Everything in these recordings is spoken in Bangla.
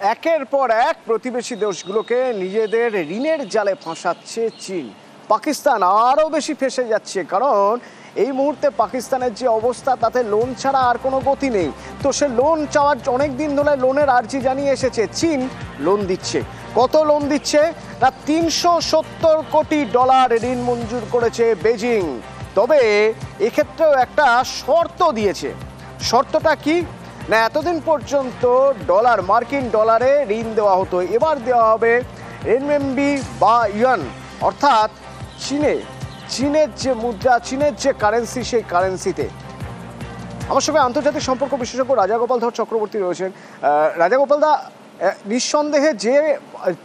একের পর এক প্রতিবেশী দেশগুলোকে নিজেদের ঋণের জালে ফাঁসাচ্ছে চীন। পাকিস্তান আরও বেশি ফেঁসে যাচ্ছে, কারণ এই মুহূর্তে পাকিস্তানের যে অবস্থা তাতে লোন ছাড়া আর কোনো গতি নেই। তো সে লোন চাওয়ার অনেক দিন ধরে লোনের আর্জি জানিয়ে এসেছে। চীন লোন দিচ্ছে। কত লোন দিচ্ছে না, $370 কোটি ঋণ মঞ্জুর করেছে বেজিং। তবে এক্ষেত্রেও একটা শর্ত দিয়েছে। শর্তটা কি না, এতদিন পর্যন্ত মার্কিন ডলারে ঋণ দেওয়া হতো, এবার দেওয়া হবে রেনমিনবি বা ইউয়ান, অর্থাৎ চীনের যে মুদ্রা, চীনের যে কারেন্সি, সেই কারেন্সিতে। আমার সঙ্গে আন্তর্জাতিক সম্পর্ক বিশেষজ্ঞ রাজাগোপাল ধর চক্রবর্তী রয়েছেন। রাজাগোপাল দা, নিঃসন্দেহে যে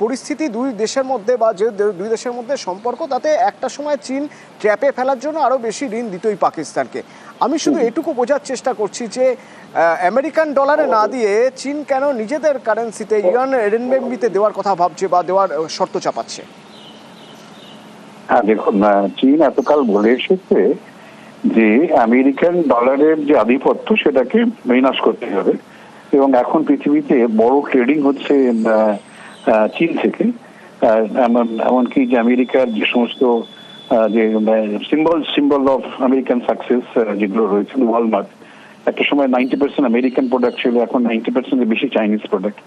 পরিস্থিতি দুই দেশের মধ্যে বা যে দুই দেশের মধ্যে সম্পর্ক, তাতে একটা সময় চীন ট্র্যাপে ফেলার জন্য আরও বেশি ঋণ দিতই পাকিস্তানকে। আমি শুধু এটুকু বোঝার চেষ্টা করছি যে আমেরিকান ডলারে না দিয়ে চীন কেন নিজেদের কারেন্সিতে ইউয়ান রেনমিনবিতে দেওয়ার কথা ভাবছে বা দেওয়ার শর্ত চাপাচ্ছে? হ্যাঁ, দেখুন, চীন এতকাল বলে এসেছে যে আমেরিকান ডলারের যে আধিপত্য সেটাকে বিনাশ করতে হবে, এবং এখন পৃথিবীতে বড় ট্রেডিং হচ্ছে চীন থেকে। এমনকি যে আমেরিকার যে সমস্ত যে সিম্বল অফ আমেরিকান সাকসেস যেগুলো রয়েছে, ওয়ালমার্ট একটা সময় 90% আমেরিকান প্রোডাক্ট ছিল, এখন 90% বেশি চাইনিজ প্রোডাক্ট।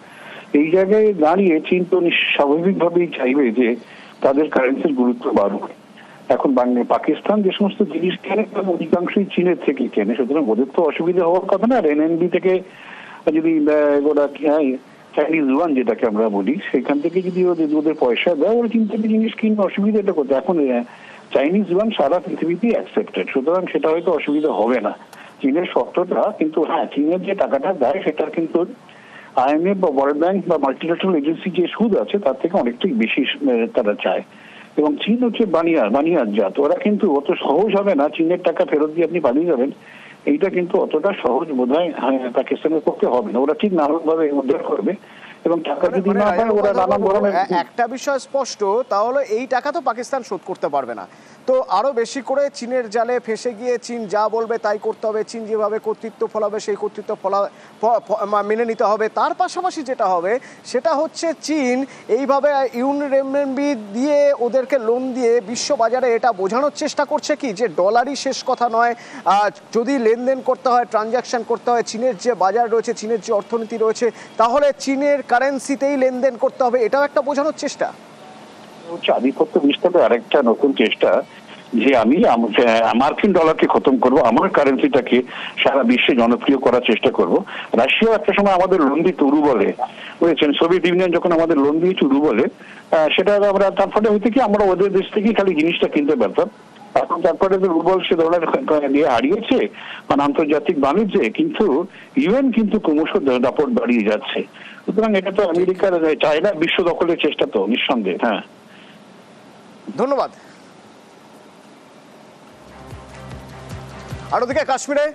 এই জায়গায় দাঁড়িয়ে চীন তো স্বাভাবিকভাবেই চাইবে যে তাদের কারেন্সির গুরুত্ব বাড়ুক। এখন পাকিস্তান যে সমস্ত জিনিস কেনে অধিকাংশই চীনের থেকে কেনে, সুতরাং ওদের তো অসুবিধা হওয়ার কথা না। রেনএনবি থেকে যদি ওরা চাইনিজ ওয়ান যেটাকে আমরা বলি, সেখান থেকে যদি ওদের পয়সা দেয়, ওরা চীন থেকে জিনিস কিনবে, অসুবিধাটা করতে। এখন চাইনিজ ওয়ান সারা পৃথিবীতেই অ্যাকসেপ্টেড, সুতরাং সেটা হয়তো অসুবিধা হবে না। চীনের শর্তটা কিন্তু, হ্যাঁ, চীনের যে টাকাটা দেয় সেটা কিন্তু আইএমএফ বা ওয়ার্ল্ড ব্যাংক বা মাল্টিল্যাটারাল এজেন্সি যে সুদ আছে তার থেকে অনেকটাই বেশি তারা চায়। এবং চীন হচ্ছে বানিয়ার জাত, ওরা কিন্তু অত সহজ হবে না চীনের টাকা ফেরত দিয়ে আপনি পালিয়ে যাবেন, এইটা কিন্তু অতটা সহজ বোধহয় পাকিস্তানের পক্ষে হবে না। ওরা ঠিক নানান ভাবে উদ্ধার করবে, এবং টাকা যদি না পায় ওরা নানান ধরনের। একটা বিষয় স্পষ্ট, তাহলে এই টাকা তো পাকিস্তান শোধ করতে পারবে না। তো আরো বেশি করে চীনের জালে ফেঁসে গিয়ে চীন যা বলবে তাই করতে হবে। চীন যেভাবে কর্তৃত্ব ফলাবে সেই কর্তৃত্ব মেনে নিতে হবে। তার পাশাপাশি যেটা হবে সেটা হচ্ছে চীন এইভাবে ইউয়ান রেনমিনবি দিয়ে ওদেরকে লোন দিয়ে বিশ্ববাজারে এটা বোঝানোর চেষ্টা করছে কি যে ডলারই শেষ কথা নয়, যদি লেনদেন করতে হয়, ট্রানজাকশন করতে হয়, চীনের যে বাজার রয়েছে, চীনের যে অর্থনীতি রয়েছে, তাহলে চীনের কারেন্সিতেই লেনদেন করতে হবে, এটাও একটা বোঝানোর চেষ্টা। আধিপত্য বিস্তারের আরেকটা নতুন চেষ্টা, যে আমি মার্কিন ডলারকে খতম করব, আমার কারেন্সিটাকে সারা বিশ্বে জনপ্রিয় করার চেষ্টা করব। রাশিয়া একটা সময় আমাদের লোন দিত রু বলে, বুঝেছেন? সোভিয়েত ইউনিয়ন যখন আমাদের লোন দিয়েছে রু বলে, সেটা আমরা তারপরে হইতে কি আমরা ওদের দেশ থেকেই খালি জিনিসটা কিনতে পারতাম। এখন তারপরে রুবল সে ধরনের দিয়ে হারিয়েছে মানে আন্তর্জাতিক বাণিজ্যে, কিন্তু ইউএন কিন্তু ক্রমশ দাপট বাড়িয়ে যাচ্ছে। সুতরাং এটা তো আমেরিকার চায়না বিশ্ব দখলের চেষ্টা তো নিঃসন্দেহে। হ্যাঁ, ধন্যবাদ। আর ওদিকে কাশ্মীরে